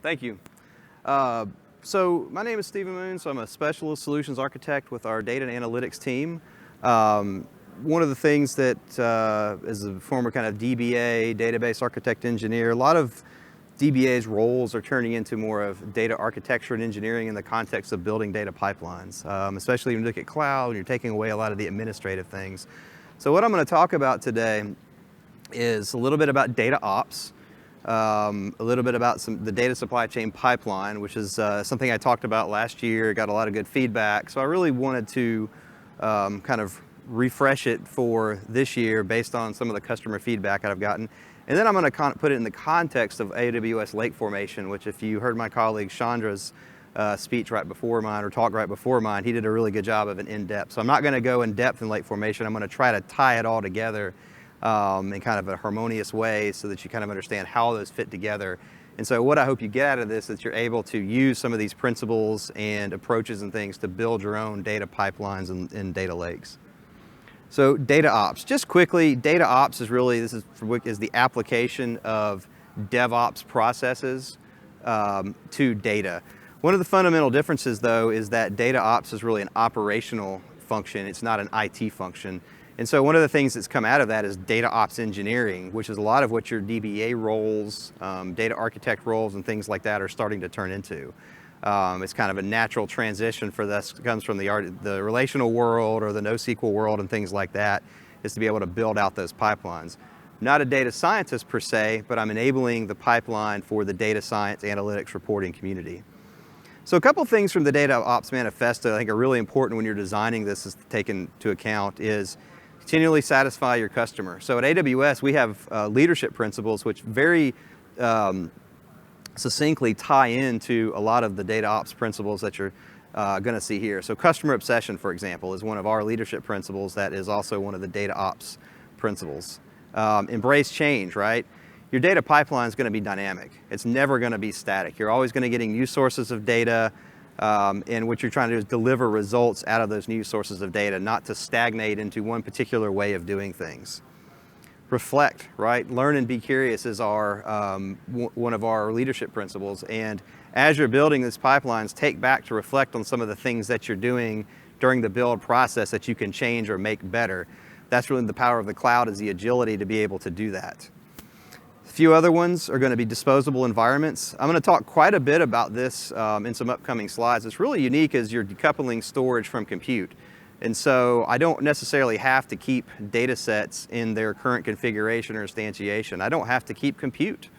Thank you. So my name is Stephen Moon, so I'm a specialist solutions architect with our data and analytics team. One of the things that, as a former kind of DBA, database architect engineer, a lot of DBA's roles are turning into more of data architecture and engineering in the context of building data pipelines, especially when you look at cloud and you're taking away a lot of the administrative things. So what I'm going to talk about today is a little bit about DataOps, a little bit about the data supply chain pipeline, which is something I talked about last year, got a lot of good feedback. So I really wanted to kind of refresh it for this year based on some of the customer feedback that I've gotten. And then I'm going to put it in the context of AWS Lake Formation, which if you heard my colleague Chandra's speech right before mine, or talk right before mine, he did a really good job of an in-depth. So I'm not going to go in depth in Lake Formation. I'm going to try to tie it all together in kind of a harmonious way so that you kind of understand how those fit together. And so what I hope you get out of this is that you're able to use some of these principles and approaches and things to build your own data pipelines and data lakes. So DataOps, just quickly, DataOps is really, this is the application of DevOps processes to data. One of the fundamental differences though is that DataOps is really an operational function, it's not an IT function. And so one of the things that's come out of that is DataOps engineering, which is a lot of what your DBA roles, data architect roles and things like that are starting to turn into. It's kind of a natural transition for this. It comes from the relational world or the NoSQL world and things like that, is to be able to build out those pipelines. Not a data scientist per se, but I'm enabling the pipeline for the data science analytics reporting community. So a couple things from the DataOps manifesto I think are really important when you're designing this is to take into account is continually satisfy your customer. So at AWS we have leadership principles which very succinctly tie into a lot of the DataOps principles that you're going to see here. So customer obsession, for example, is one of our leadership principles that is also one of the DataOps principles. Embrace change, right? Your data pipeline is going to be dynamic. It's never going to be static. You're always going to be getting new sources of data, and what you're trying to do is deliver results out of those new sources of data, not to stagnate into one particular way of doing things. Reflect, right? Learn and be curious is our one of our leadership principles. And as you're building these pipelines, take back to reflect on some of the things that you're doing during the build process that you can change or make better. That's really the power of the cloud, is the agility to be able to do that. A few other ones are going to be disposable environments. I'm going to talk quite a bit about this in some upcoming slides. It's really unique as you're decoupling storage from compute. And so I don't necessarily have to keep data sets in their current configuration or instantiation. I don't have to keep compute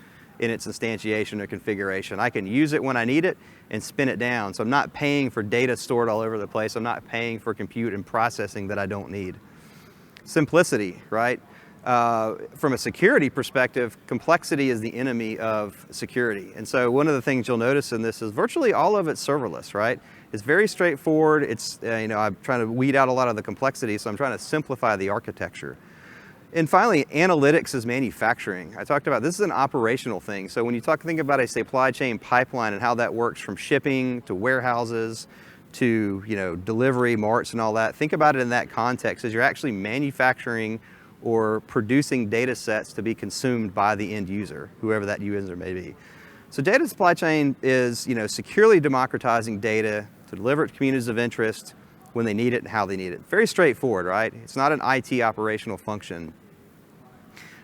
in its instantiation or configuration. I can use it when I need it and spin it down. So I'm not paying for data stored all over the place. I'm not paying for compute and processing that I don't need. Simplicity, right? From a security perspective, complexity is the enemy of security. And so one of the things you'll notice in this is virtually all of it's serverless, right? It's very straightforward. It's, I'm trying to weed out a lot of the complexity, so I'm trying to simplify the architecture. And finally, analytics is manufacturing. I talked about this is an operational thing. So when you think about a supply chain pipeline and how that works from shipping to warehouses to delivery, marts and all that, think about it in that context as you're actually manufacturing or producing data sets to be consumed by the end user, whoever that user may be. So data supply chain is securely democratizing data to deliver it to communities of interest when they need it and how they need it. Very straightforward, right? It's not an IT operational function.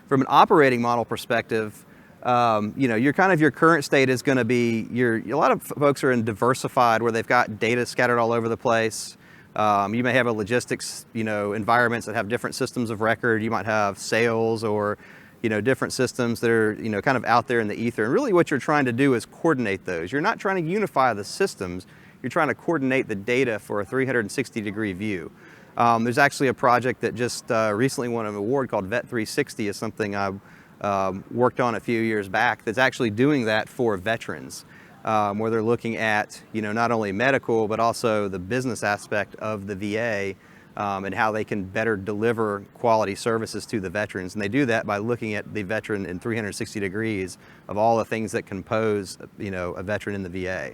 From an operating model perspective, your current state is going to be a lot of folks are in diversified where they've got data scattered all over the place. You may have a logistics, environments that have different systems of record. You might have sales or different systems that are, kind of out there in the ether. And really what you're trying to do is coordinate those. You're not trying to unify the systems. You're trying to coordinate the data for a 360-degree view. There's actually a project that just recently won an award called Vet360, is something I worked on a few years back that's actually doing that for veterans, where they're looking at, not only medical, but also the business aspect of the VA, and how they can better deliver quality services to the veterans. And they do that by looking at the veteran in 360 degrees of all the things that compose, a veteran in the VA.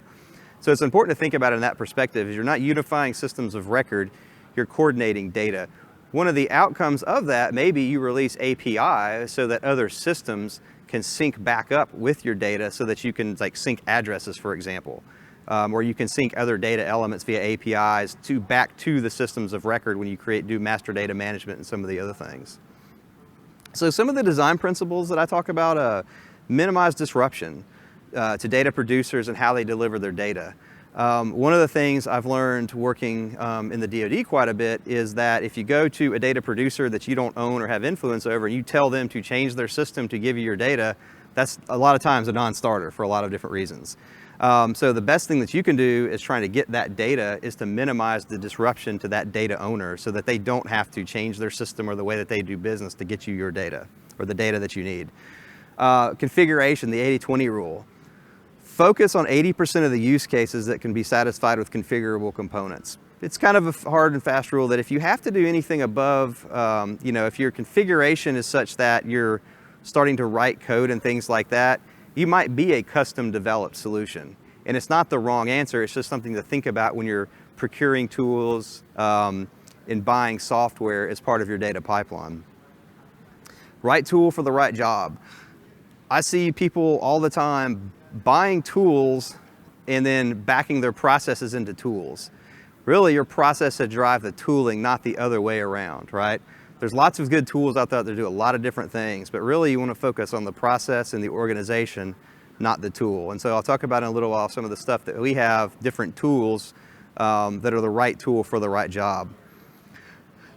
So it's important to think about it in that perspective. Is you're not unifying systems of record, you're coordinating data. One of the outcomes of that may be you release APIs so that other systems can sync back up with your data so that you can like sync addresses, for example, or you can sync other data elements via APIs back to the systems of record when you do master data management and some of the other things. So some of the design principles that I talk about, minimize disruption to data producers and how they deliver their data. One of the things I've learned working in the DoD quite a bit is that if you go to a data producer that you don't own or have influence over and you tell them to change their system to give you your data, that's a lot of times a non-starter for a lot of different reasons. So the best thing that you can do is trying to get that data is to minimize the disruption to that data owner so that they don't have to change their system or the way that they do business to get you your data or the data that you need. Configuration, the 80-20 rule. Focus on 80% of the use cases that can be satisfied with configurable components. It's kind of a hard and fast rule that if you have to do anything above, if your configuration is such that you're starting to write code and things like that, you might be a custom developed solution. And it's not the wrong answer, it's just something to think about when you're procuring tools and buying software as part of your data pipeline. Right tool for the right job. I see people all the time buying tools and then backing their processes into tools. Really, your process should drive the tooling, not the other way around, right? There's lots of good tools out there that do a lot of different things, but really you want to focus on the process and the organization, not the tool. And so I'll talk about in a little while some of the stuff that we have, different tools that are the right tool for the right job.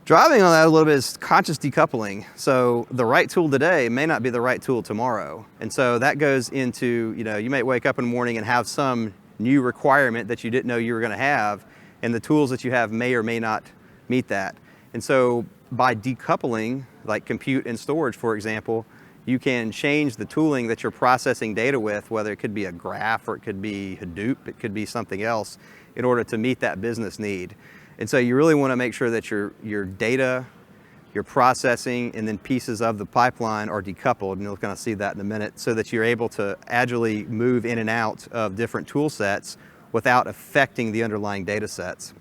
Driving on that a little bit is conscious decoupling. So the right tool today may not be the right tool tomorrow. And so that goes into, you might wake up in the morning and have some new requirement that you didn't know you were going to have, and the tools that you have may or may not meet that. And so by decoupling, like compute and storage, for example, you can change the tooling that you're processing data with, whether it could be a graph or it could be Hadoop, it could be something else, in order to meet that business need. And so you really want to make sure that your data, your processing, and then pieces of the pipeline are decoupled, and you'll kind of see that in a minute, so that you're able to agilely move in and out of different tool sets without affecting the underlying data sets.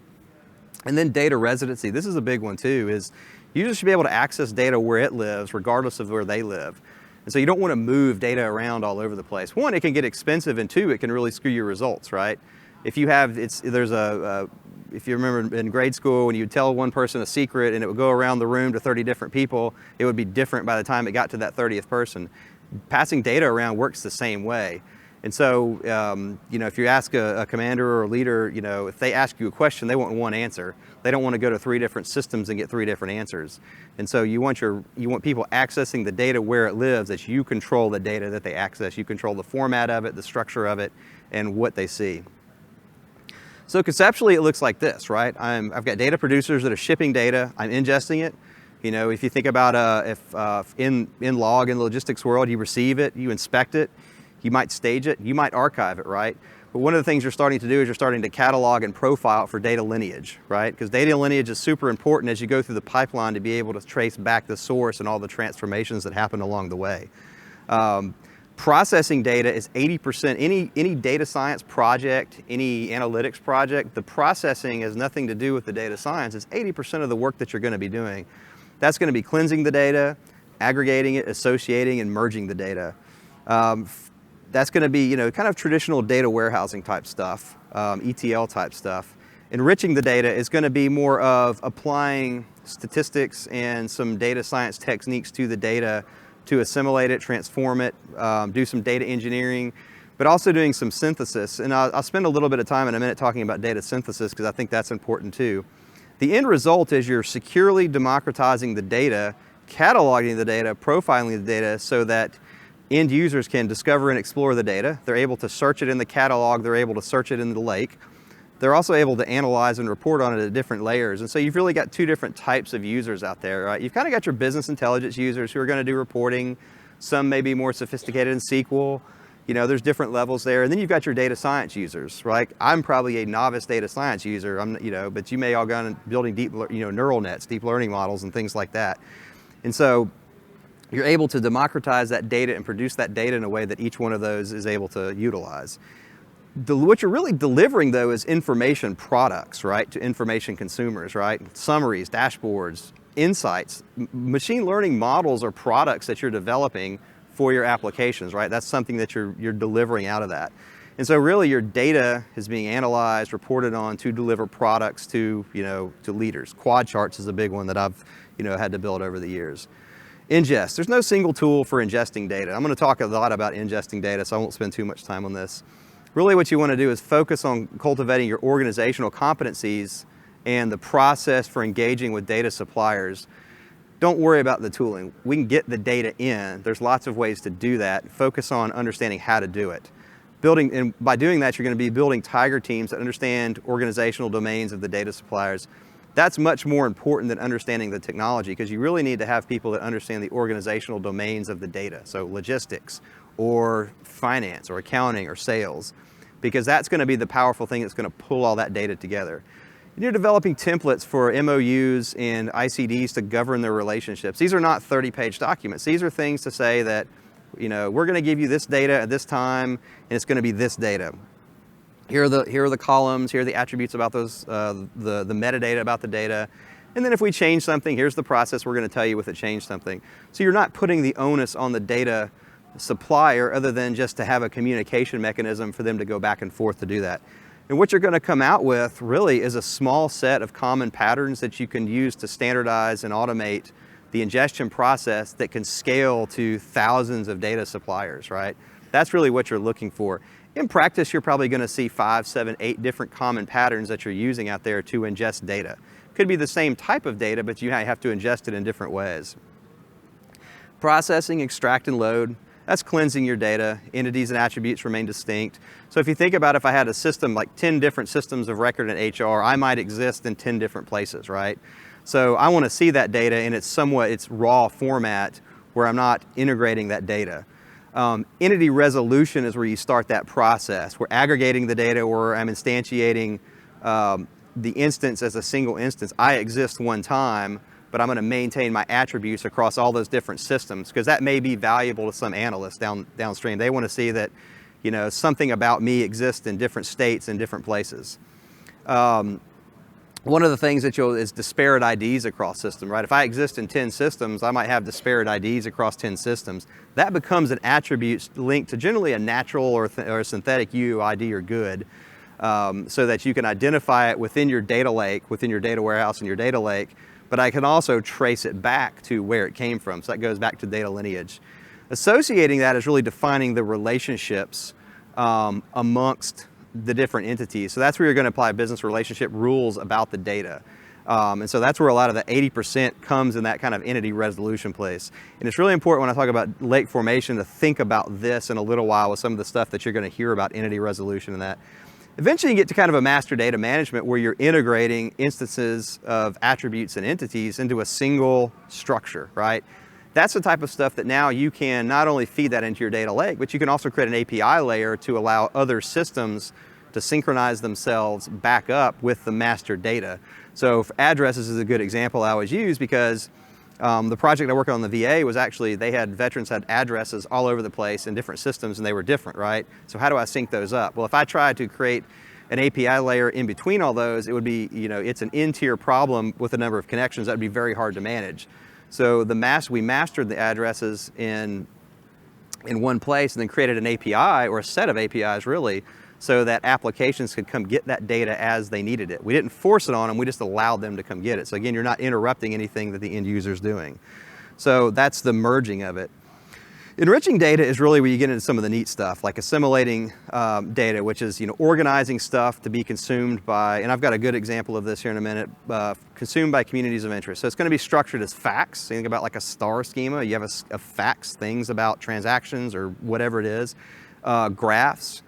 And then data residency. This is a big one too, is users should be able to access data where it lives, regardless of where they live. And so you don't want to move data around all over the place. One, it can get expensive, and two, it can really screw your results, right? If you have, if you remember in grade school when you would tell one person a secret and it would go around the room to 30 different people, it would be different by the time it got to that 30th person. Passing data around works the same way. And so, if you ask a commander or a leader, if they ask you a question, they want one answer. They don't want to go to 3 different systems and get 3 different answers. And so you want people accessing the data where it lives, that you control the data that they access. You control the format of it, the structure of it, and what they see. So conceptually, it looks like this, right? I've got data producers that are shipping data. I'm ingesting it. If you think about if in log in the logistics world, you receive it, you inspect it, you might stage it, you might archive it, right? But one of the things you're starting to do is you're starting to catalog and profile for data lineage, right? Because data lineage is super important as you go through the pipeline to be able to trace back the source and all the transformations that happen along the way. Processing data is 80%. Any data science project, any analytics project, the processing has nothing to do with the data science. It's 80% of the work that you're going to be doing. That's going to be cleansing the data, aggregating it, associating, and merging the data. That's going to be, kind of traditional data warehousing type stuff, ETL type stuff. Enriching the data is going to be more of applying statistics and some data science techniques to the data to assimilate it, transform it, do some data engineering, but also doing some synthesis. And I'll spend a little bit of time in a minute talking about data synthesis because I think that's important too. The end result is you're securely democratizing the data, cataloging the data, profiling the data so that end users can discover and explore the data. They're able to search it in the catalog, they're able to search it in the lake. They're also able to analyze and report on it at different layers. And so you've really got 2 different types of users out there, right? You've kind of got your business intelligence users who are going to do reporting. Some may be more sophisticated in SQL. There's different levels there. And then you've got your data science users, right? I'm probably a novice data science user, but you may all go on building deep, neural nets, deep learning models and things like that. And so you're able to democratize that data and produce that data in a way that each one of those is able to utilize. What you're really delivering, though, is information products, right, to information consumers, right? Summaries, dashboards, insights. Machine learning models are products that you're developing for your applications, right? That's something that you're delivering out of that. And so really your data is being analyzed, reported on to deliver products to, to leaders. Quad charts is a big one that I've, had to build over the years. Ingest. There's no single tool for ingesting data. I'm going to talk a lot about ingesting data, so I won't spend too much time on this. Really what you want to do is focus on cultivating your organizational competencies and the process for engaging with data suppliers. Don't worry about the tooling. We can get the data in. There's lots of ways to do that. Focus on understanding how to do it. And by doing that, you're going to be building tiger teams that understand organizational domains of the data suppliers. That's much more important than understanding the technology, because you really need to have people that understand the organizational domains of the data. So logistics or finance or accounting or sales, because that's going to be the powerful thing that's going to pull all that data together. You're developing templates for MOUs and ICDs to govern their relationships. These are not 30-page documents. These are things to say that, we're going to give you this data at this time, and it's going to be this data. Here are the columns. Here are the attributes about those, the metadata about the data. And then if we change something, here's the process we're going to tell you if it changed something. So you're not putting the onus on the data supplier other than just to have a communication mechanism for them to go back and forth to do that. And what you're going to come out with really is a small set of common patterns that you can use to standardize and automate the ingestion process that can scale to thousands of data suppliers, right? That's really what you're looking for. In practice, you're probably going to see 5, 7, 8 different common patterns that you're using out there to ingest data. Could be the same type of data, but you have to ingest it in different ways. Processing, extract, and load. That's cleansing your data. Entities and attributes remain distinct. So if you think about if I had a system, like 10 different systems of record in HR, I might exist in 10 different places, right? So I want to see that data in its raw format where I'm not integrating that data. Entity resolution is where you start that process. We're aggregating the data, where I'm instantiating the instance as a single instance. I exist one time, but I'm going to maintain my attributes across all those different systems, because that may be valuable to some analysts downstream. They want to see that, something about me exists in different states and different places. One of the things that is disparate IDs across systems, right? If I exist in 10 systems, I might have disparate IDs across 10 systems. That becomes an attribute linked to generally a natural or a synthetic UUID or good, so that you can identify it within your data lake, within your data warehouse and your data lake, but I can also trace it back to where it came from. So that goes back to data lineage. Associating that is really defining the relationships amongst the different entities. So that's where you're going to apply business relationship rules about the data. And so that's where a lot of the 80% comes in that kind of entity resolution place. And it's really important when I talk about lake formation to think about this in a little while with some of the stuff that you're going to hear about entity resolution and that. Eventually you get to kind of a master data management where you're integrating instances of attributes and entities into a single structure, right? That's the type of stuff that now you can not only feed that into your data lake, but you can also create an API layer to allow other systems to synchronize themselves back up with the master data. So addresses is a good example I always use, because the project I worked on the VA was actually, veterans had addresses all over the place in different systems, and they were different, right? So how do I sync those up? Well, if I tried to create an API layer in between all those, it would be, it's an in-tier problem with a number of connections that would be very hard to manage. So we mastered the addresses in one place and then created an API, or a set of APIs really, so that applications could come get that data as they needed it. We didn't force it on them, we just allowed them to come get it. So again, you're not interrupting anything that the end user's doing. So that's the merging of it. Enriching data is really where you get into some of the neat stuff, like assimilating data, which is organizing stuff to be consumed by, and I've got a good example of this here in a minute, consumed by communities of interest. So it's going to be structured as facts. So you think about like a star schema. You have a facts, things about transactions or whatever it is. Graphs.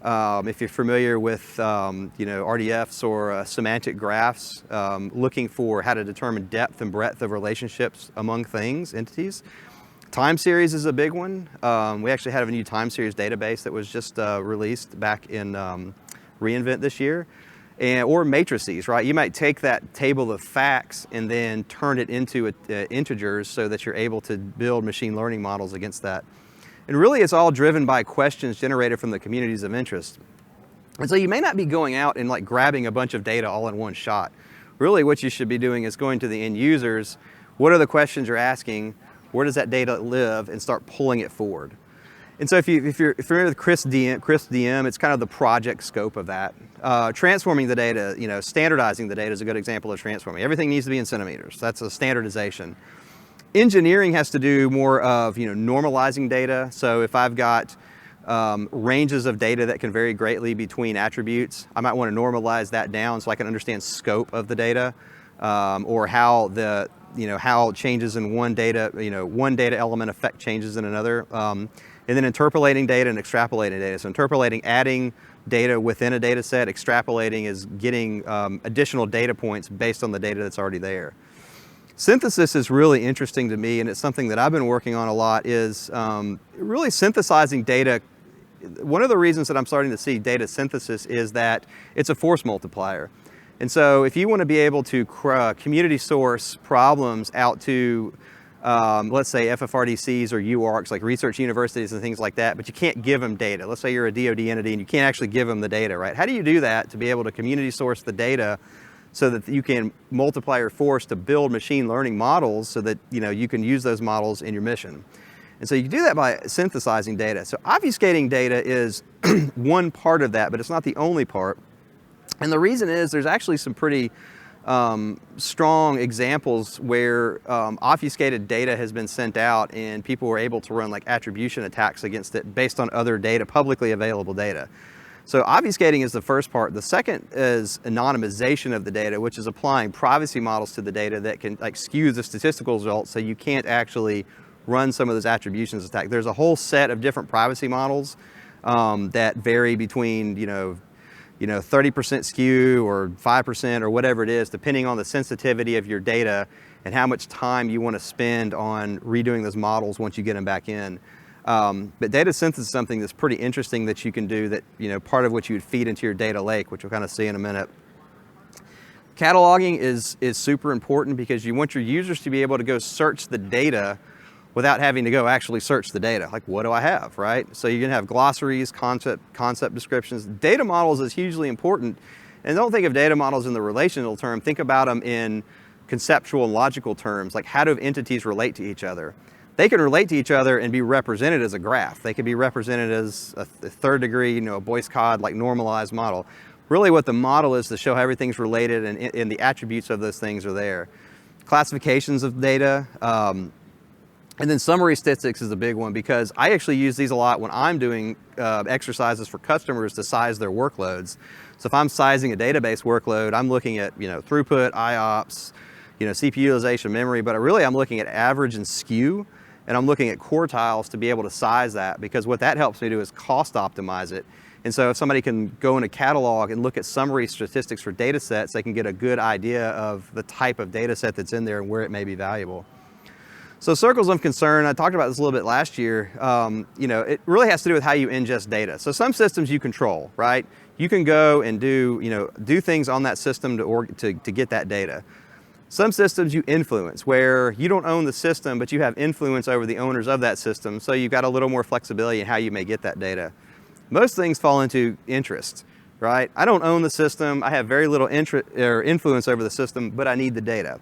If you're familiar with RDFs or semantic graphs, looking for how to determine depth and breadth of relationships among things, entities. Time series is a big one. We actually had a new time series database that was just released back in reInvent this year. Or matrices, right? You might take that table of facts and then turn it into integers so that you're able to build machine learning models against that. And really it's all driven by questions generated from the communities of interest. And so you may not be going out and like grabbing a bunch of data all in one shot. Really what you should be doing is going to the end users. What are the questions you're asking? where does that data live, and start pulling it forward. And so if you're familiar with CRISP-DM, it's kind of the project scope of that. Transforming the data, standardizing the data is a good example of transforming. Everything needs to be in centimeters. That's a standardization. Engineering has to do more of normalizing data. So if I've got ranges of data that can vary greatly between attributes, I might want to normalize that down so I can understand scope of the data, or how how changes in one data element affect changes in another. And then interpolating data and extrapolating data. So interpolating, adding data within a data set. Extrapolating is getting additional data points based on the data that's already there. Synthesis is really interesting to me, and it's something that I've been working on a lot, is really synthesizing data. One of the reasons that I'm starting to see data synthesis is that it's a force multiplier. And so if you want to be able to community source problems out to let's say FFRDCs or UARCs, like research universities and things like that, but you can't give them data. Let's say you're a DoD entity and you can't actually give them the data, right? How do you do that to be able to community source the data so that you can multiply your force to build machine learning models so that you can use those models in your mission? And so you do that by synthesizing data. So obfuscating data is one part of that, but it's not the only part. And the reason is there's actually some pretty strong examples where obfuscated data has been sent out and people were able to run like attribution attacks against it based on other data, publicly available data. So obfuscating is the first part. The second is anonymization of the data, which is applying privacy models to the data that can skew the statistical results so you can't actually run some of those attributions attacks. There's a whole set of different privacy models that vary between 30% skew or 5% or whatever it is, depending on the sensitivity of your data and how much time you want to spend on redoing those models once you get them back in. But data synthesis is something that's pretty interesting that you can do, that part of which you would feed into your data lake, which we'll kind of see in a minute. Cataloging is super important because you want your users to be able to go search the data without having to go actually search the data. Like, what do I have, right? So you're gonna have glossaries, concept descriptions. Data models is hugely important. And don't think of data models in the relational term, think about them in conceptual and logical terms, like how do entities relate to each other? They can relate to each other and be represented as a graph. They could be represented as a third degree, a Boyce-Codd, like normalized model. Really what the model is to show how everything's related and the attributes of those things are there. Classifications of data, and then summary statistics is a big one because I actually use these a lot when I'm doing exercises for customers to size their workloads. So if I'm sizing a database workload, I'm looking at throughput, IOPS, CPU utilization, memory, but really I'm looking at average and skew, and I'm looking at quartiles to be able to size that, because what that helps me do is cost optimize it. And so if somebody can go in a catalog and look at summary statistics for data sets, they can get a good idea of the type of data set that's in there and where it may be valuable. So circles of concern, I talked about this a little bit last year, it really has to do with how you ingest data. So some systems you control, right? You can go and do things on that system to get that data. Some systems you influence, where you don't own the system, but you have influence over the owners of that system, so you've got a little more flexibility in how you may get that data. Most things fall into interest, right? I don't own the system, I have very little influence over the system, but I need the data.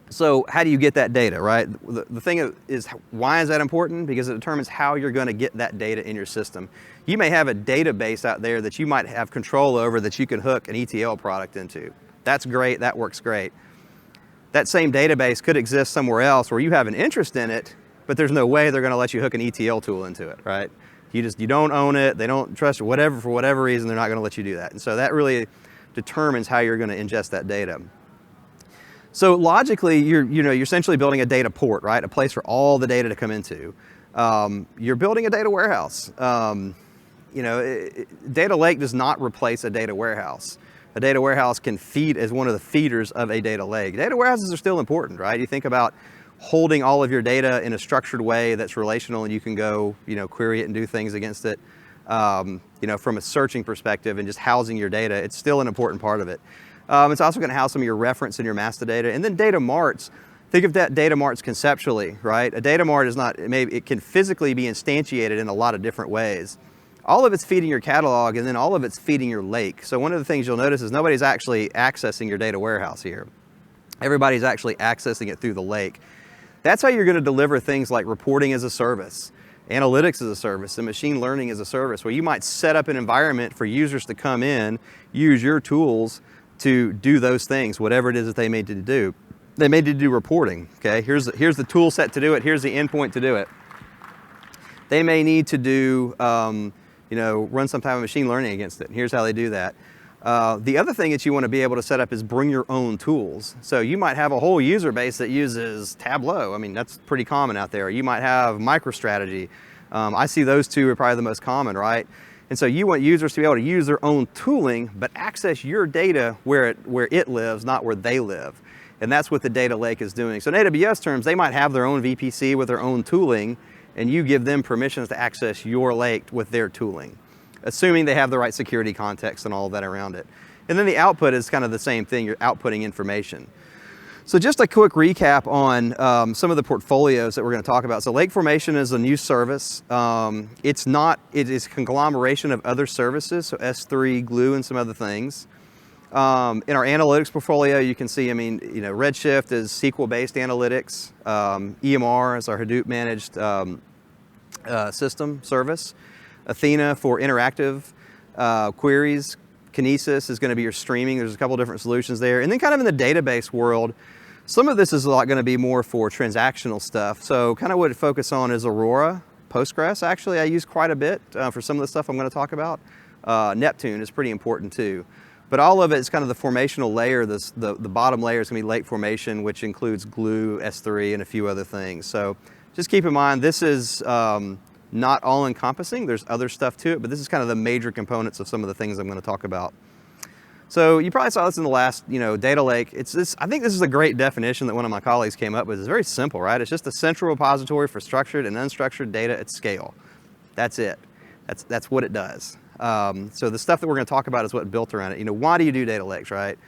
So how do you get that data, right? The thing is, why is that important? Because it determines how you're going to get that data in your system. You may have a database out there that you might have control over that you can hook an ETL product into. That's great, that works great. That same database could exist somewhere else where you have an interest in it, but there's no way they're going to let you hook an ETL tool into it, right? You don't own it, they don't trust it, for whatever reason, they're not going to let you do that. And so that really determines how you're going to ingest that data. So logically, you're essentially building a data port, right? A place for all the data to come into. You're building a data warehouse. Data lake does not replace a data warehouse. A data warehouse can feed as one of the feeders of a data lake. Data warehouses are still important, right? You think about holding all of your data in a structured way that's relational, and you can go, query it and do things against it. From a searching perspective and just housing your data, it's still an important part of it. It's also going to house some of your reference and your master data. And then data marts, think of that data marts conceptually, right? A data mart is not, it can physically be instantiated in a lot of different ways. All of it's feeding your catalog, and then all of it's feeding your lake. So one of the things you'll notice is nobody's actually accessing your data warehouse here. Everybody's actually accessing it through the lake. That's how you're going to deliver things like reporting as a service, analytics as a service, and machine learning as a service, where you might set up an environment for users to come in, use your tools to do those things, whatever it is that they may need to do. They may need to do reporting, okay? Here's the tool set to do it, here's the endpoint to do it. They may need to do, run some type of machine learning against it. Here's how they do that. The other thing that you want to be able to set up is bring your own tools. So you might have a whole user base that uses Tableau. I mean, that's pretty common out there. You might have MicroStrategy. I see those two are probably the most common, right? And so you want users to be able to use their own tooling, but access your data where it lives, not where they live. And that's what the data lake is doing. So in AWS terms, they might have their own VPC with their own tooling, and you give them permissions to access your lake with their tooling, assuming they have the right security context and all of that around it. And then the output is kind of the same thing, you're outputting information. So just a quick recap on some of the portfolios that we're going to talk about. So Lake Formation is a new service. It is a conglomeration of other services, so S3, Glue, and some other things. In our analytics portfolio, you can see, Redshift is SQL-based analytics. EMR is our Hadoop managed system service. Athena for interactive queries. Kinesis is going to be your streaming. There's a couple different solutions there. And then kind of in the database world, some of this is a lot going to be more for transactional stuff. So kind of what it focus on is Aurora, Postgres. Actually, I use quite a bit for some of the stuff I'm going to talk about. Neptune is pretty important too. But all of it is kind of the formational layer. The bottom layer is going to be Lake Formation, which includes Glue, S3, and a few other things. So just keep in mind, this is not all encompassing. There's other stuff to it, but this is kind of the major components of some of the things I'm going to talk about. So you probably saw this in the last, data lake. I think this is a great definition that one of my colleagues came up with. It's very simple, right? It's just a central repository for structured and unstructured data at scale. That's it. That's what it does. So the stuff that we're going to talk about is what built around it. Why do you do data lakes, right?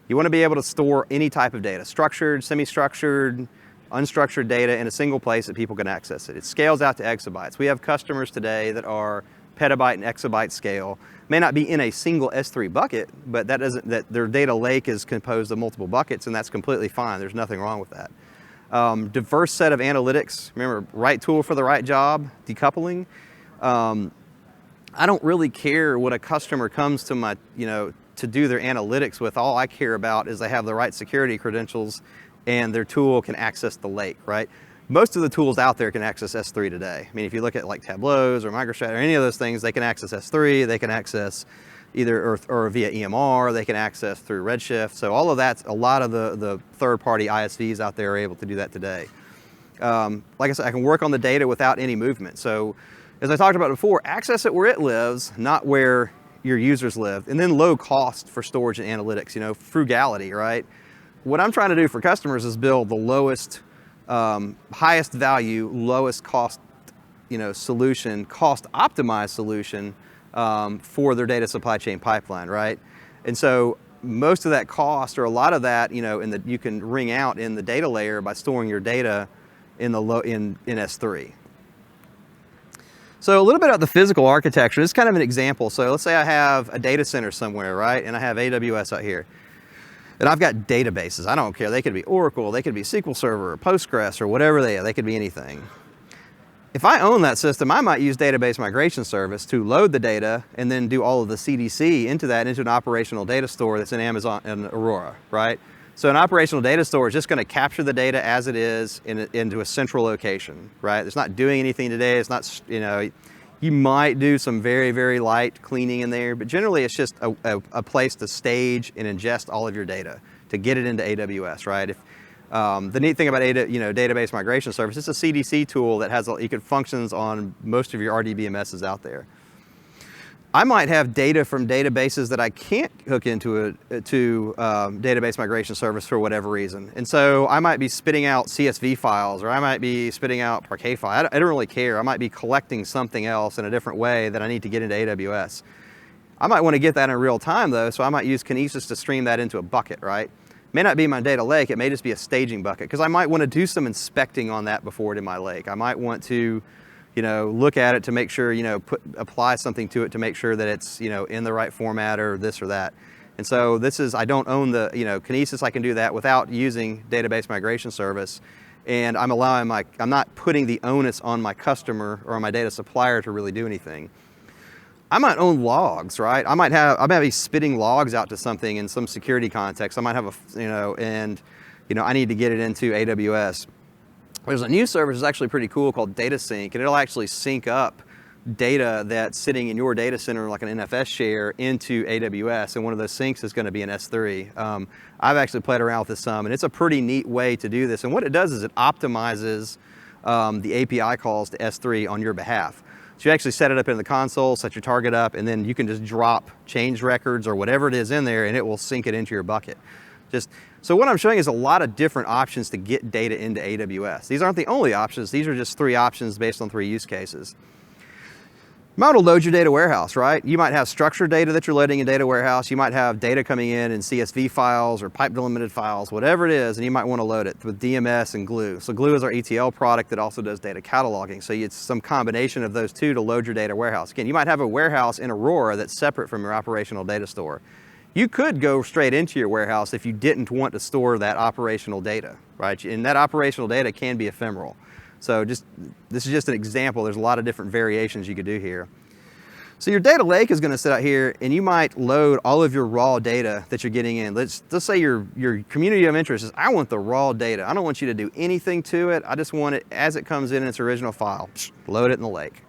You want to be able to store any type of data, structured, semi-structured, unstructured data in a single place that people can access it. It scales out to exabytes. We have customers today that are petabyte and exabyte scale. May not be in a single S3 bucket, but that their data lake is composed of multiple buckets, and that's completely fine. There's nothing wrong with that. Diverse set of analytics. Remember, right tool for the right job, decoupling. I don't really care what a customer comes to my, to do their analytics with. All I care about is they have the right security credentials and their tool can access the lake, right? Most of the tools out there can access S3 today. I mean, if you look at like Tableau's or MicroStrategy or any of those things, they can access S3, they can access either or via EMR, they can access through Redshift. So all of that's, a lot of the third-party ISVs out there are able to do that today. Like I said, I can work on the data without any movement. So as I talked about before, access it where it lives, not where your users live. And then low cost for storage and analytics, frugality, right? What I'm trying to do for customers is build the lowest, highest value, lowest cost, solution, cost optimized solution for their data supply chain pipeline, right? And so most of that cost, or a lot of that, you can wring out in the data layer by storing your data in S3. So a little bit about the physical architecture. This is kind of an example. So let's say I have a data center somewhere, right? And I have AWS out here. And I've got databases. I don't care. They could be Oracle, they could be SQL Server, or Postgres, or whatever they are. They could be anything. If I own that system, I might use Database Migration Service to load the data and then do all of the CDC into an operational data store that's in Amazon and Aurora, right? So an operational data store is just going to capture the data as it is into a central location, right? It's not doing anything today. It's not, you might do some very, very light cleaning in there, but generally it's just a place to stage and ingest all of your data to get it into AWS, right? If the neat thing about Database Migration Service, it's a CDC tool that functions on most of your RDBMSs out there. I might have data from databases that I can't hook into Database Migration Service for whatever reason. And so I might be spitting out CSV files, or I might be spitting out Parquet files. I don't really care. I might be collecting something else in a different way that I need to get into AWS. I might want to get that in real time though, so I might use Kinesis to stream that into a bucket, right? It may not be my data lake, it may just be a staging bucket, because I might want to do some inspecting on that before it in my lake. I might want to look at it to make sure, apply something to it to make sure that it's, in the right format or this or that. And so this is, I don't own the, Kinesis, I can do that without using database migration service. And I'm not putting the onus on my customer or on my data supplier to really do anything. I might own logs, right? I might be spitting logs out to something in some security context. I might have I need to get it into AWS. There's a new service that's actually pretty cool called Data Sync, and it'll actually sync up data that's sitting in your data center like an NFS share into AWS, and one of those syncs is going to be an S3. I've actually played around with this some, and it's a pretty neat way to do this. And what it does is it optimizes the API calls to S3 on your behalf. So you actually set it up in the console, set your target up, and then you can just drop change records or whatever it is in there, and it will sync it into your bucket. So what I'm showing is a lot of different options to get data into AWS. These aren't the only options. These are just 3 options based on 3 use cases. You might load your data warehouse, right? You might have structured data that you're loading in data warehouse. You might have data coming in CSV files or pipe delimited files, whatever it is, and you might want to load it with DMS and Glue. So Glue is our ETL product that also does data cataloging. So it's some combination of those two to load your data warehouse. Again, you might have a warehouse in Aurora that's separate from your operational data store. You could go straight into your warehouse if you didn't want to store that operational data, right? And that operational data can be ephemeral. So this is just an example. There's a lot of different variations you could do here. So your data lake is going to sit out here, and you might load all of your raw data that you're getting in. Let's say your community of interest is, I want the raw data. I don't want you to do anything to it. I just want it as it comes in its original file. Load it in the lake.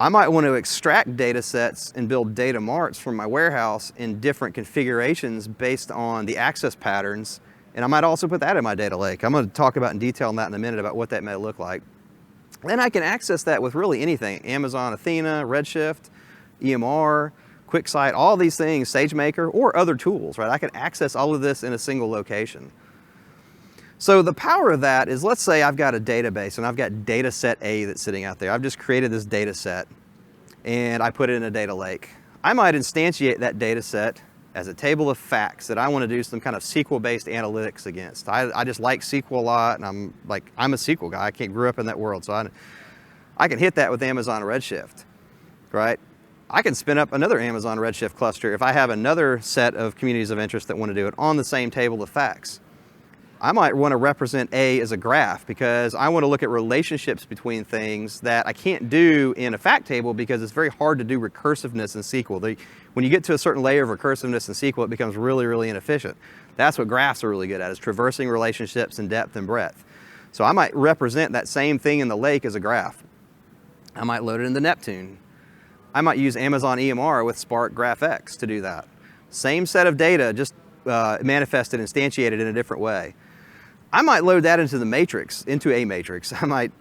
I might want to extract data sets and build data marts from my warehouse in different configurations based on the access patterns. And I might also put that in my data lake. I'm going to talk about in detail on that in a minute about what that may look like. Then I can access that with really anything. Amazon Athena, Redshift, EMR, QuickSight, all these things, SageMaker, or other tools, right? I can access all of this in a single location. So the power of that is, let's say I've got a database and I've got data set A that's sitting out there. I've just created this data set and I put it in a data lake. I might instantiate that data set as a table of facts that I want to do some kind of SQL-based analytics against. I just like SQL a lot, and I'm a SQL guy. I grew up in that world, so I can hit that with Amazon Redshift, right? I can spin up another Amazon Redshift cluster if I have another set of communities of interest that want to do it on the same table of facts. I might want to represent A as a graph because I want to look at relationships between things that I can't do in a fact table because it's very hard to do recursiveness in SQL. When you get to a certain layer of recursiveness in SQL, it becomes really, really inefficient. That's what graphs are really good at, is traversing relationships in depth and breadth. So I might represent that same thing in the lake as a graph. I might load it into Neptune. I might use Amazon EMR with Spark GraphX to do that. Same set of data, just manifested, instantiated in a different way. I might load that into a matrix. I might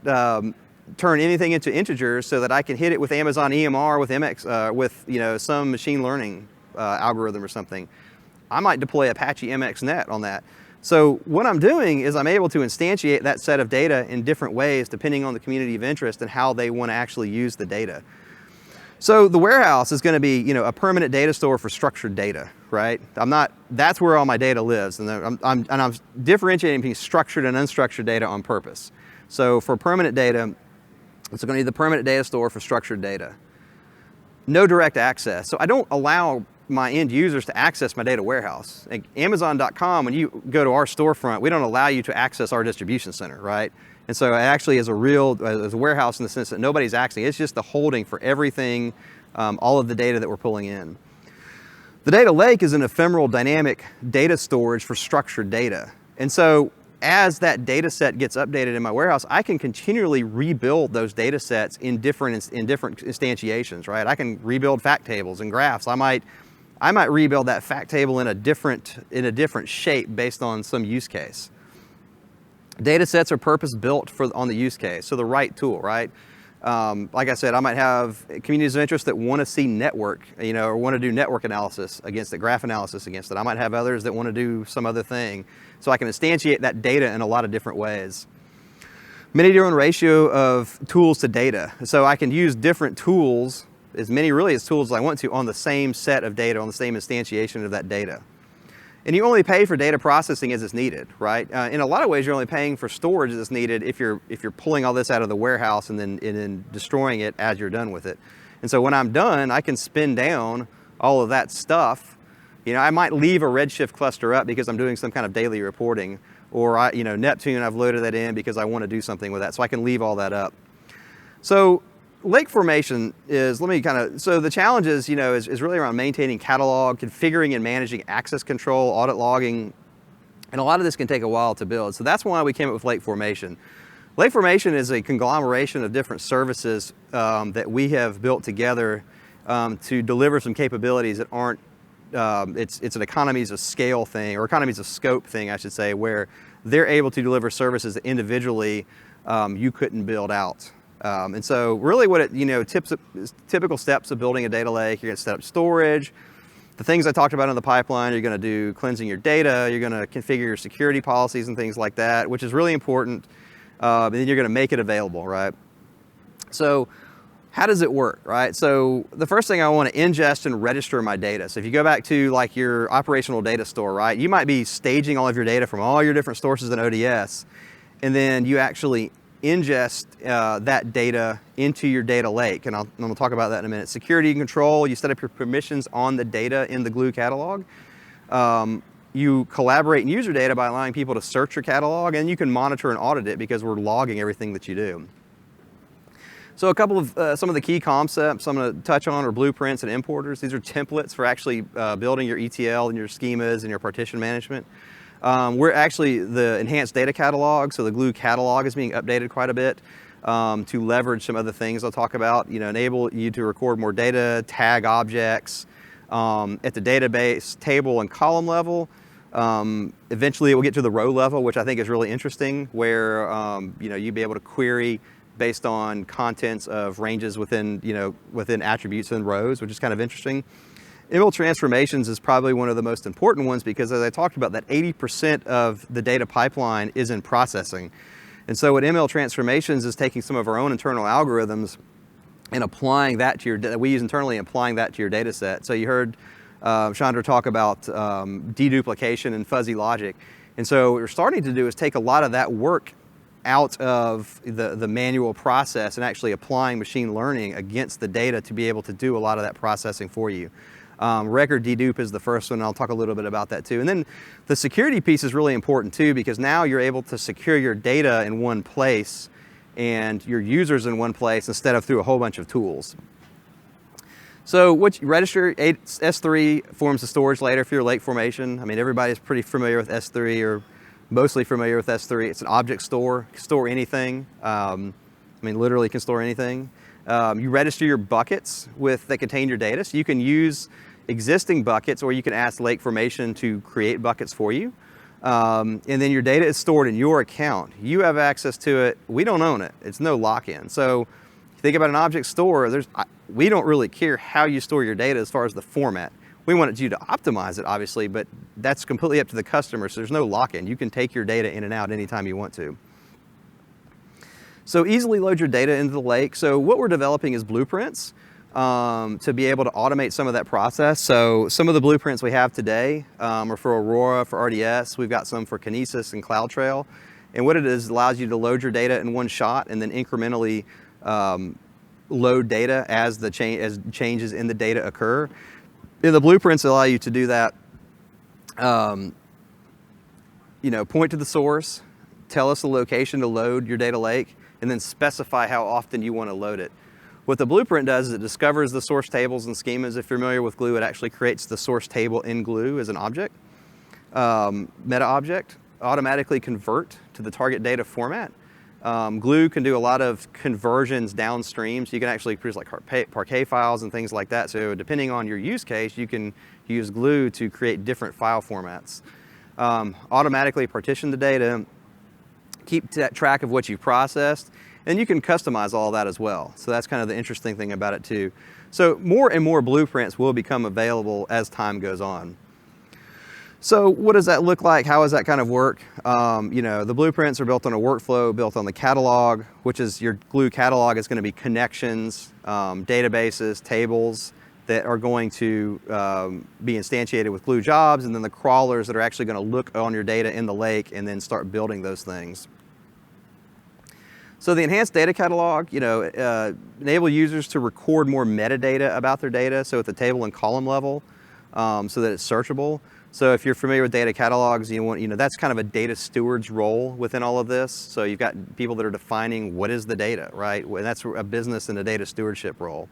turn anything into integers so that I can hit it with Amazon EMR, with MX, with some machine learning algorithm or something. I might deploy Apache MXNet on that. So what I'm doing is I'm able to instantiate that set of data in different ways depending on the community of interest and how they want to actually use the data. So the warehouse is going to be, a permanent data store for structured data, right? That's where all my data lives, and I'm differentiating between structured and unstructured data on purpose. So for permanent data, it's going to be the permanent data store for structured data. No direct access. So I don't allow my end users to access my data warehouse. Like Amazon.com, when you go to our storefront, we don't allow you to access our distribution center, right? And so it actually is a warehouse in the sense that nobody's accessing. It's just the holding for everything, all of the data that we're pulling in. The data lake is an ephemeral dynamic data storage for structured data. And so as that data set gets updated in my warehouse, I can continually rebuild those data sets in different instantiations, right? I can rebuild fact tables and graphs. I might rebuild that fact table in a different shape based on some use case. Data sets are purpose-built on the use case, so the right tool, right? Like I said, I might have communities of interest that want to see network, or want to do network analysis against it, graph analysis against it. I might have others that want to do some other thing. So I can instantiate that data in a lot of different ways. Many different ratio of tools to data. So I can use different tools, as many really as tools as I want to, on the same set of data, on the same instantiation of that data. And you only pay for data processing as it's needed, right? In a lot of ways, you're only paying for storage as it's needed if you're pulling all this out of the warehouse and then destroying it as you're done with it. And so when I'm done, I can spin down all of that stuff I might leave a Redshift cluster up because I'm doing some kind of daily reporting, or Neptune, I've loaded that in because I want to do something with that, so I can leave all that up. So Lake Formation is, so the challenge is, is really around maintaining catalog, configuring and managing access control, audit logging, and a lot of this can take a while to build. So that's why we came up with Lake Formation. Lake Formation is a conglomeration of different services that we have built together to deliver some capabilities that aren't, it's an economies of scale thing, or economies of scope thing, I should say, where they're able to deliver services that individually you couldn't build out. And so really what typical steps of building a data lake: you're going to set up storage, the things I talked about in the pipeline, you're going to do cleansing your data, you're going to configure your security policies and things like that, which is really important. And then you're going to make it available, right? So how does it work, right? So the first thing, I want to ingest and register my data. So if you go back to like your operational data store, right, you might be staging all of your data from all your different sources in ODS, and then you actually ingest that data into your data lake. And I'm going to talk about that in a minute. Security and control, you set up your permissions on the data in the Glue catalog. You collaborate and use your data by allowing people to search your catalog, and you can monitor and audit it because we're logging everything that you do. So a couple of some of the key concepts I'm going to touch on are blueprints and importers. These are templates for actually building your ETL and your schemas and your partition management. We're actually the enhanced data catalog, so the Glue catalog is being updated quite a bit to leverage some other things I'll talk about. Enable you to record more data, tag objects at the database, table, and column level. Eventually it will get to the row level, which I think is really interesting, where you'd be able to query based on contents of ranges within attributes and rows, which is kind of interesting. ML transformations is probably one of the most important ones because, as I talked about, that 80% of the data pipeline is in processing. And so what ML transformations is taking some of our own internal algorithms and applying that to your, we use internally, applying that to your data set. So you heard Chandra talk about deduplication and fuzzy logic. And so what we're starting to do is take a lot of that work out of the manual process and actually applying machine learning against the data to be able to do a lot of that processing for you. Record dedupe is the first one. I'll talk a little bit about that too. And then the security piece is really important too, because now you're able to secure your data in one place and your users in one place instead of through a whole bunch of tools. So what you register, S3 forms the storage layer for your lake formation. I mean, everybody's pretty familiar with S3, or mostly familiar with S3. It's an object store, can store anything. Literally can store anything. You register your buckets that contain your data. So you can use existing buckets, or you can ask Lake Formation to create buckets for you. And then your data is stored in your account. You have access to it. We don't own it. It's no lock-in. So if you think about an object store, we don't really care how you store your data as far as the format. We want you to optimize it, obviously, but that's completely up to the customer, so there's no lock-in. You can take your data in and out anytime you want to. So easily load your data into the lake. So what we're developing is blueprints to be able to automate some of that process. So some of the blueprints we have today are for Aurora, for RDS. We've got some for Kinesis and CloudTrail. And what it is, allows you to load your data in one shot and then incrementally load data as changes in the data occur. And the blueprints allow you to do that, point to the source, tell us the location to load your data lake, and then specify how often you want to load it. What the blueprint does is it discovers the source tables and schemas. If you're familiar with Glue, it actually creates the source table in Glue as an object, meta object, automatically convert to the target data format. Glue can do a lot of conversions downstream, so you can actually produce like Parquet files and things like that. So depending on your use case, you can use Glue to create different file formats. Automatically partition the data, keep track of what you've processed, and you can customize all that as well. So that's kind of the interesting thing about it too. So more and more blueprints will become available as time goes on. So what does that look like? How does that kind of work? The blueprints are built on a workflow, built on the catalog, which is your Glue catalog is going to be connections, databases, tables that are going to be instantiated with Glue jobs, and then the crawlers that are actually going to look on your data in the lake and then start building those things. So the enhanced data catalog, enable users to record more metadata about their data. So at the table and column level, so that it's searchable. So if you're familiar with data catalogs, that's kind of a data steward's role within all of this. So you've got people that are defining what is the data, right? And that's a business and a data stewardship role.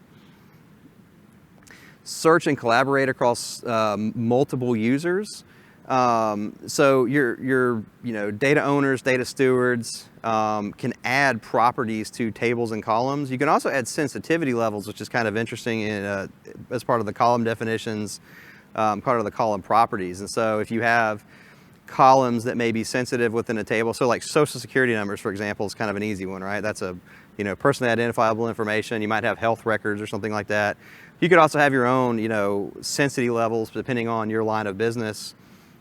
Search and collaborate across multiple users. So your data owners, data stewards can add properties to tables and columns. You can also add sensitivity levels, which is kind of interesting as part of the column definitions, part of the column properties. And so if you have columns that may be sensitive within a table, so like social security numbers, for example, is kind of an easy one, right? That's a personally identifiable information. You might have health records or something like that. You could also have your own sensitivity levels depending on your line of business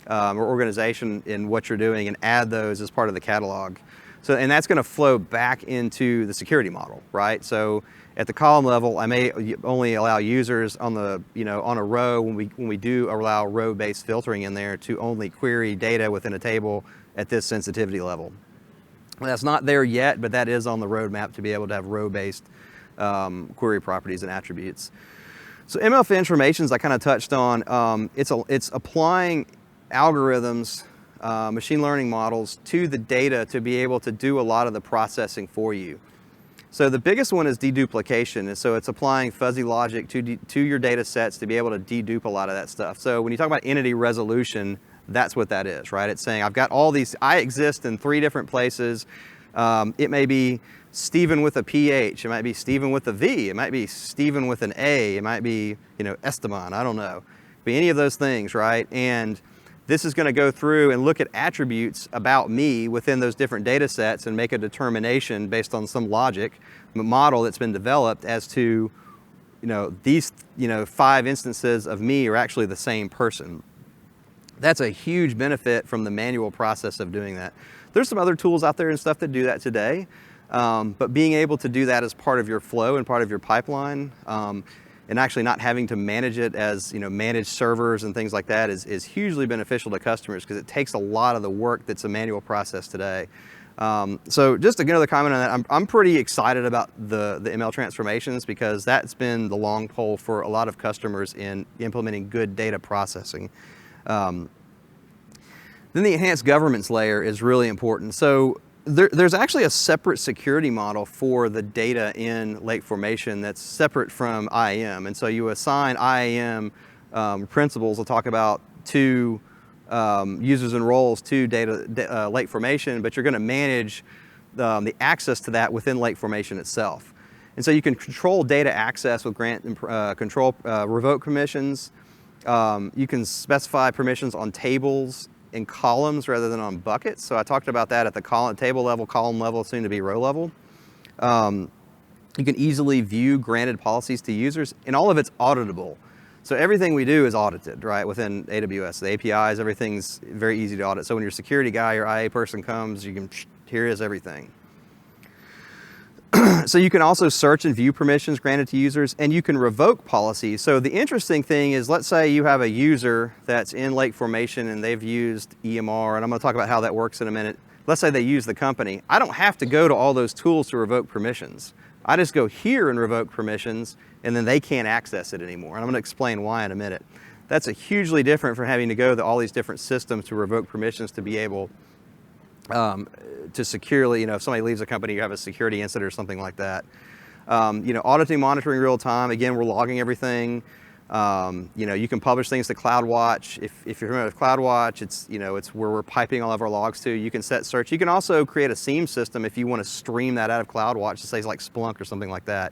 or organization in what you're doing, and add those as part of the catalog. So, and that's going to flow back into the security model, right? So at the column level, I may only allow users on the, on a row when we do allow row-based filtering in there to only query data within a table at this sensitivity level. Well, that's not there yet, but that is on the roadmap to be able to have row-based query properties and attributes. So ML informations I kind of touched on. It's applying algorithms, machine learning models to the data to be able to do a lot of the processing for you. So the biggest one is deduplication, and so it's applying fuzzy logic to your data sets to be able to dedupe a lot of that stuff. So when you talk about entity resolution, that's what that is, right? It's saying I've got all these, I exist in 3 different places. It may be Stephen with a PH, it might be Stephen with a V, it might be Stephen with an A, it might be, Esteban, I don't know. Be any of those things, right? And this is going to go through and look at attributes about me within those different data sets and make a determination based on some logic model that's been developed as to, these, 5 instances of me are actually the same person. That's a huge benefit from the manual process of doing that. There's some other tools out there and stuff that do that today, but being able to do that as part of your flow and part of your pipeline, and actually not having to manage it as manage servers and things like that is hugely beneficial to customers, because it takes a lot of the work that's a manual process today. So just another comment on that, I'm pretty excited about the ML transformations, because that's been the long pole for a lot of customers in implementing good data processing. Then the enhanced governance layer is really important. So there's actually a separate security model for the data in Lake Formation that's separate from IAM. And so you assign IAM principles. We'll talk about to users and roles to Lake Formation, but you're going to manage the access to that within Lake Formation itself. And so you can control data access with grant and revoke permissions. You can specify permissions on tables in columns rather than on buckets. So I talked about that at the table level, column level, soon to be row level. You can easily view granted policies to users, and all of it's auditable. So everything we do is audited, right, within AWS. The APIs, everything's very easy to audit. So when your security guy or IA person comes, you can, here is everything. So you can also search and view permissions granted to users, and you can revoke policies. So the interesting thing is, let's say you have a user that's in Lake Formation and they've used EMR, and I'm going to talk about how that works in a minute. Let's say they use the company. I don't have to go to all those tools to revoke permissions. I just go here and revoke permissions, and then they can't access it anymore. And I'm going to explain why in a minute. That's a hugely different from having to go to all these different systems to revoke permissions to be able to securely, if somebody leaves a company, you have a security incident or something like that. Auditing, monitoring real time. Again, we're logging everything. You can publish things to CloudWatch. If you're familiar with CloudWatch, it's where we're piping all of our logs to. You can set search. You can also create a SIEM system if you want to stream that out of CloudWatch to say like Splunk or something like that.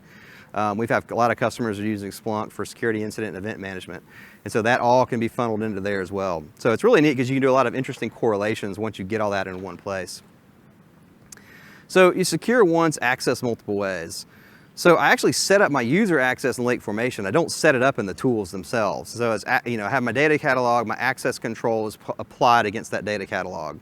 We've had a lot of customers who are using Splunk for security incident and event management. And so that all can be funneled into there as well. So it's really neat because you can do a lot of interesting correlations once you get all that in one place. So you secure once, access multiple ways. So I actually set up my user access in Lake Formation. I don't set it up in the tools themselves. So it's, I have my data catalog, my access control is applied against that data catalog.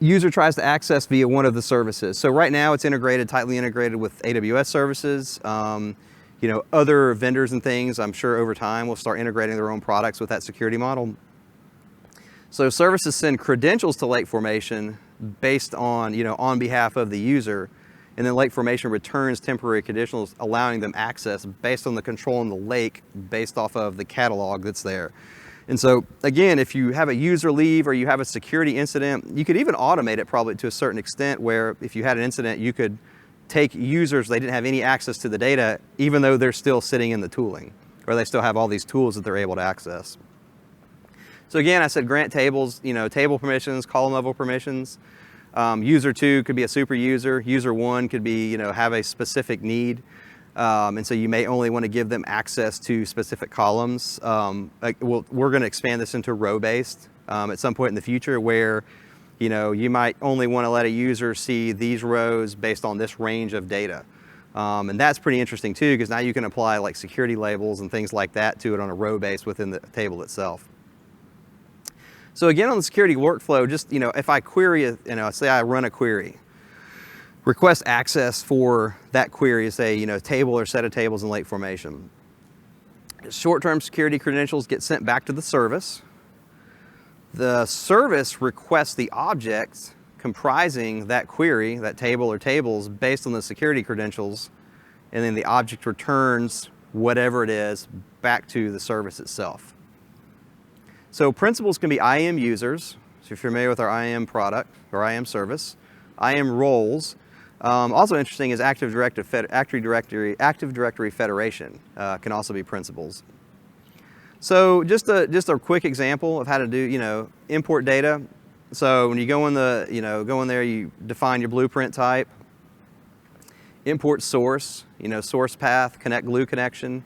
User tries to access via one of the services. So right now it's tightly integrated with AWS Services. Other vendors and things, I'm sure over time will start integrating their own products with that security model. So services send credentials to Lake Formation based on, on behalf of the user. and then Lake Formation returns temporary conditionals, allowing them access based on the control in the lake, based off of the catalog that's there. And so again, if you have a user leave or you have a security incident, you could even automate it probably to a certain extent, where if you had an incident, you could take users, they didn't have any access to the data, even though they're still sitting in the tooling, or they still have all these tools that they're able to access. So again, I said grant tables, table permissions, column level permissions. User 2 could be a super user. User 1 could be, have a specific need. And so you may only want to give them access to specific columns. We're going to expand this into row-based at some point in the future, where you might only want to let a user see these rows based on this range of data. And that's pretty interesting too, because now you can apply like security labels and things like that to it on a row base within the table itself. So again, on the security workflow, just if I query, say I run a query, request access for that query, say table or set of tables in Lake Formation. Short-term security credentials get sent back to the service. The service requests the objects comprising that query, that table or tables, based on the security credentials, and then the object returns whatever it is back to the service itself. So principals can be IAM users, so if you're familiar with our IAM product or IAM service. IAM roles. Also interesting is Active Directory Federation can also be principals. So just a quick example of how to do import data. So when you go in there, you define your blueprint type, import source, source path, glue connection.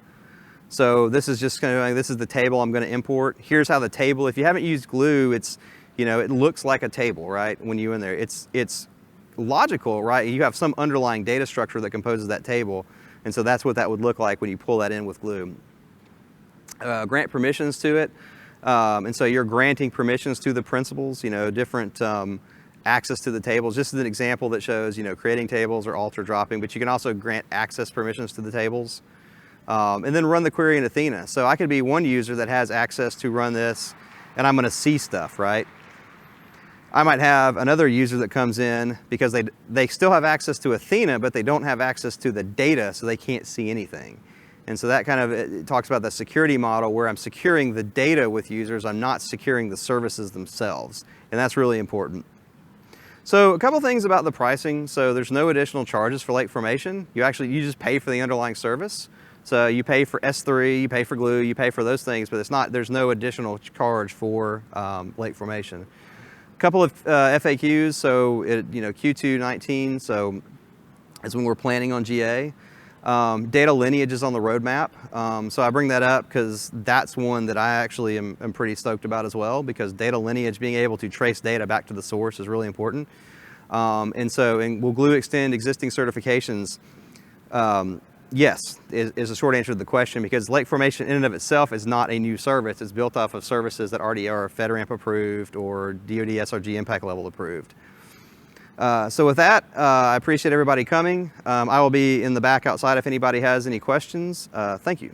So this is just kind of like, this is the table I'm going to import. Here's how the table, if you haven't used glue, it's, it looks like a table, right? When you're in there, it's logical, right? You have some underlying data structure that composes that table. And so that's what that would look like when you pull that in with glue. Grant permissions to it. And so you're granting permissions to the principals, different access to the tables. Just as an example that shows, creating tables or alter dropping, but you can also grant access permissions to the tables. And then run the query in Athena. So I could be one user that has access to run this, and I'm going to see stuff, right? I might have another user that comes in because they still have access to Athena, but they don't have access to the data, so they can't see anything. And so that kind of it talks about the security model, where I'm securing the data with users, I'm not securing the services themselves. And that's really important. So a couple things about the pricing. So there's no additional charges for Lake Formation. You just pay for the underlying service. So you pay for S3, you pay for glue, you pay for those things, but there's no additional charge for Lake Formation. A couple of FAQs. So Q2 19. So is when we're planning on GA. Data lineage is on the roadmap. So I bring that up because that's one that I actually am pretty stoked about as well, because data lineage, being able to trace data back to the source, is really important. And will glue extend existing certifications? Yes, is a short answer to the question, because Lake Formation in and of itself is not a new service. It's built off of services that already are FedRAMP approved or DoD SRG impact level approved. So with that, I appreciate everybody coming. I will be in the back outside if anybody has any questions. Thank you.